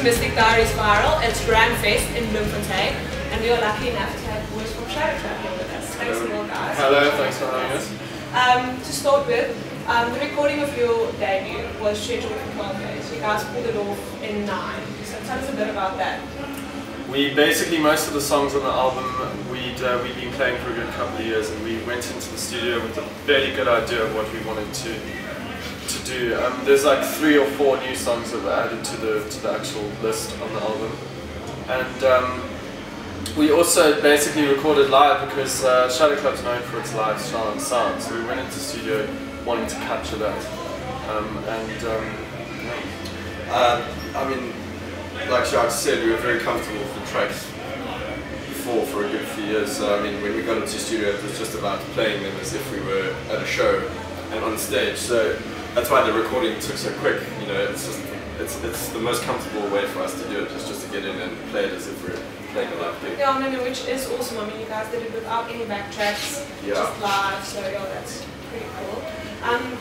Mystic Diaries Viral. It's RAMfest in Bloemfontein, and we are lucky enough to have Boer from Shadowclub here with us. Thanks a lot, guys. Hello, thanks for having us. To start with, the recording of your debut was scheduled for 12 days. You guys pulled it off in 9. So tell us a bit about that. We basically, most of the songs on the album we'd been playing for a good couple of years, and we went into the studio with a fairly good idea of what we wanted to do. There's like 3 or 4 new songs that were added to the actual list on the album, and we also basically recorded live because Shadowclub's known for its live sound, so we went into the studio wanting to capture that. I mean, like Jacques said, we were very comfortable with the tracks before for a good few years. So I mean, when we got into the studio, it was just about playing them as if we were at a show and on stage. So that's why the recording took so quick. You know, it's the most comfortable way for us to do it, just to get in and play it as if we're playing a live gig. Yeah, no, which is awesome. I mean, you guys did it without any backtracks, just live. So yeah, that's pretty cool.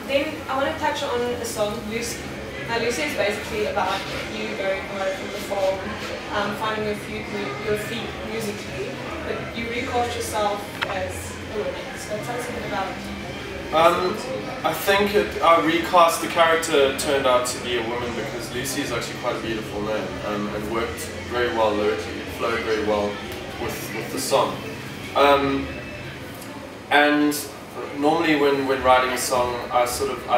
Then I want to touch on a song, Lucy. Now, Lucy is basically about you going away from the farm, finding your feet musically, but you recast yourself as a woman. So tell us a bit about I think our recast, the character turned out to be a woman because Lucy is actually quite a beautiful name and worked very well lyrically. It flowed very well with the song. And normally when writing a song, I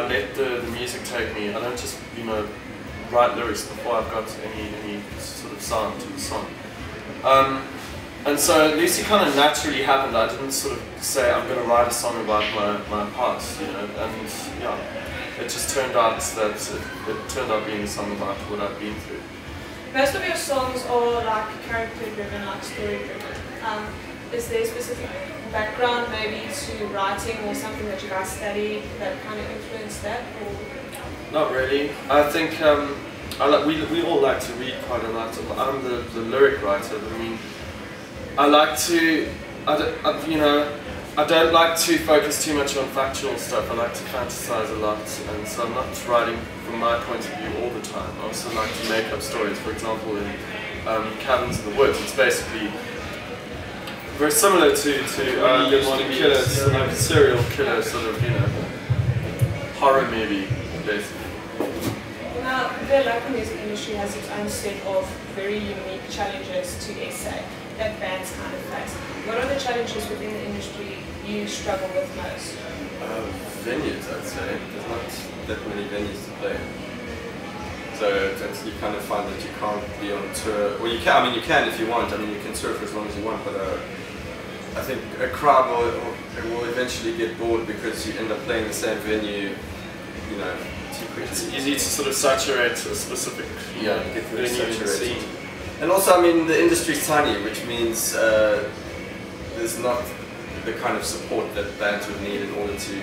let the music take me. I don't just write lyrics before I've got any sort of sound to the song. And so Lucy kind of naturally happened. I didn't sort of say I'm going to write a song about my past, and yeah, it just turned out that it turned out being a song about what I've been through. Most of your songs are like character driven, like story driven. Is there a specific background maybe to writing or something that you guys studied that kind of influenced that? Or? Not really. I think we all like to read quite a lot. I'm the lyric writer. I mean, I like to, I don't like to focus too much on factual stuff. I like to fantasize a lot, and so I'm not writing from my point of view all the time. I also like to make up stories. For example, in Cabins in the Woods, it's basically very similar to Good Morning Killer. It's like a serial killer sort of, horror movie, basically. Now, the local music industry has its own set of very unique challenges to essay that bands kind of face. What are the challenges within the industry you struggle with most? Venues, I'd say. There's not that many venues to play. So you kind of find that you can't be on tour. Well, you can. I mean, you can if you want. I mean, you can tour for as long as you want. But I think a crowd will eventually get bored because you end up playing the same venue, too quickly. It's easy to sort of saturate a specific get very venue saturated. And also, I mean, the industry's tiny, which means there's not the kind of support that bands would need in order to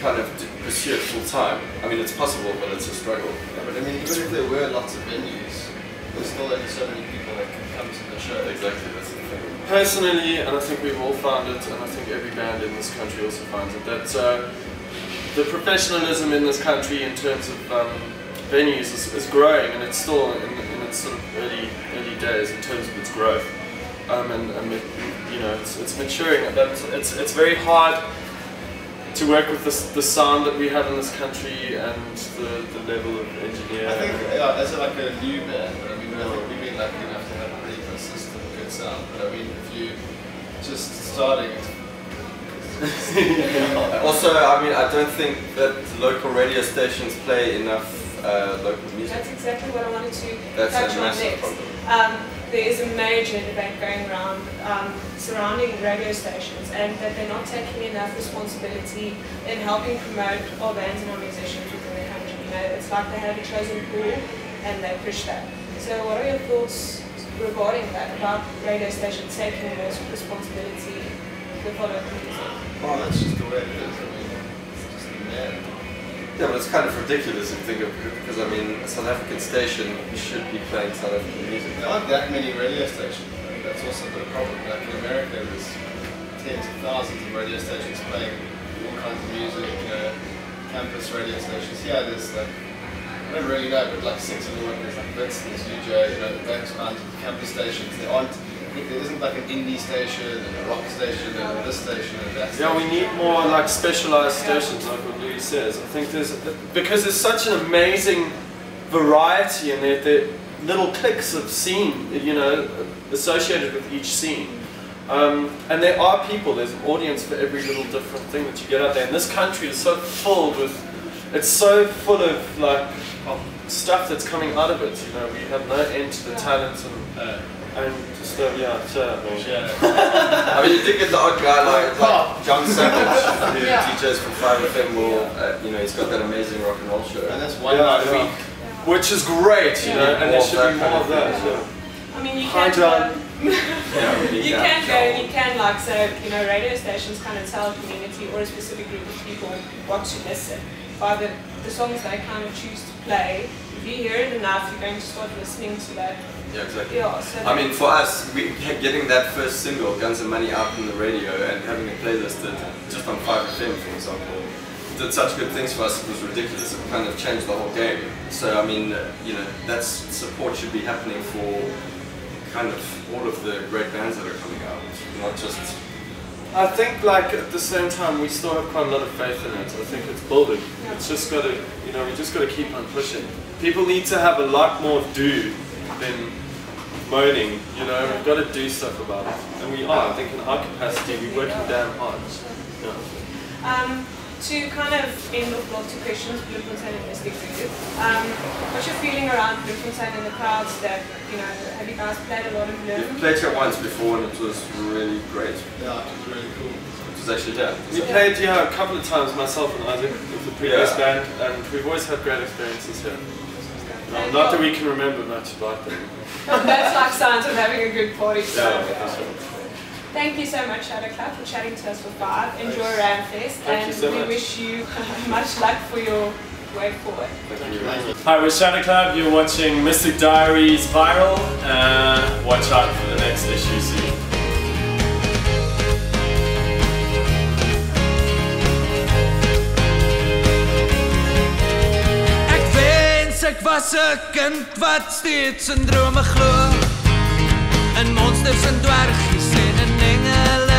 kind of pursue it full time. I mean, it's possible, but it's a struggle. Yeah, but I mean, even if there were lots of venues, there's still only so many people that can come to the show. Exactly, that's the thing. Personally, and I think we've all found it, and I think every band in this country also finds it, that the professionalism in this country in terms of venues is growing, and it's still in its sort of early days in terms of its growth, it's maturing. But it's very hard to work with the sound that we have in this country and the level of engineering. I think as like a new band, I mean, I think we've been lucky enough to have a pretty consistent good sound. But I mean, if you just starting. Also, I mean, I don't think that local radio stations play enough local music. That's exactly what I wanted to touch on next. There is a major debate going around surrounding radio stations, and that they're not taking enough responsibility in helping promote our bands and our musicians within the country. It's like they have a chosen pool and they push that. So what are your thoughts regarding that, about radio stations taking more responsibility with our local music? Oh, that's just the way it is. I mean, it's just the man. Yeah, but it's kind of ridiculous if you think of it, because I mean, a South African station should be playing South African music. There aren't that many radio stations. That's also the problem. Like in America, there's tens of thousands of radio stations playing all kinds of music, campus radio stations. Yeah, there's like don't really know, but like 6 of the workers, like Vincent's, UJ, those kinds of campus stations, there isn't like an indie station and a rock station and this station and that station. Yeah, we need more like specialized stations, like what Louis says. I think because there's such an amazing variety and they're little cliques of scene, associated with each scene. And there are people, there's an audience for every little different thing that you get out there. And this country is so full of like stuff that's coming out of it. We have no end to the talent and just I mean, you did get the odd guy like John Savage, who teaches from 5FM. He's got that amazing rock and roll show, and that's one night a week, which is great. And there should be more of that. I mean, you can go. You can go and you can like radio stations kind of tell a community or a specific group of people what to listen by the songs they kind of choose to play. If you hear it enough, you're going to start listening to that. Yeah, exactly. Yeah, so I mean, for us, getting that first single, Guns and Money, out on the radio and having a playlist just on 5FM, for example, did such good things for us. It was ridiculous. It kind of changed the whole game. So I mean, that support should be happening for kind of all of the great bands that are coming out, not just. I think like at the same time we still have quite a lot of faith in it. I think it's building. It's just got to, we just got to keep on pushing. People need to have a lot more do than moaning. We've got to do stuff about it, and we are. I think in our capacity, we're working damn hard. To kind of end off lots of questions, Bloemfontein and Mystic Diaries. What's your feeling around Bloemfontein and the crowds that, have you guys played a lot of Bloem? We played here once before and it was really great. Yeah, it was really cool. It was actually We played a couple of times, myself and Isaac, with the previous band, and we've always had great experiences here. Not that we can remember much about them. That's like signs of having a good party. So. Yeah. Thank you so much, Shadowclub, for chatting to us for 5. Enjoy RAMfest, and we wish you much luck for your way forward. Thank you. Hi, we're Shadowclub. You're watching Mystic Diaries Viral. Watch out for the next issue soon. Ek was 'n kind wat steeds in drome glo, in monsters en dwergies en in engele.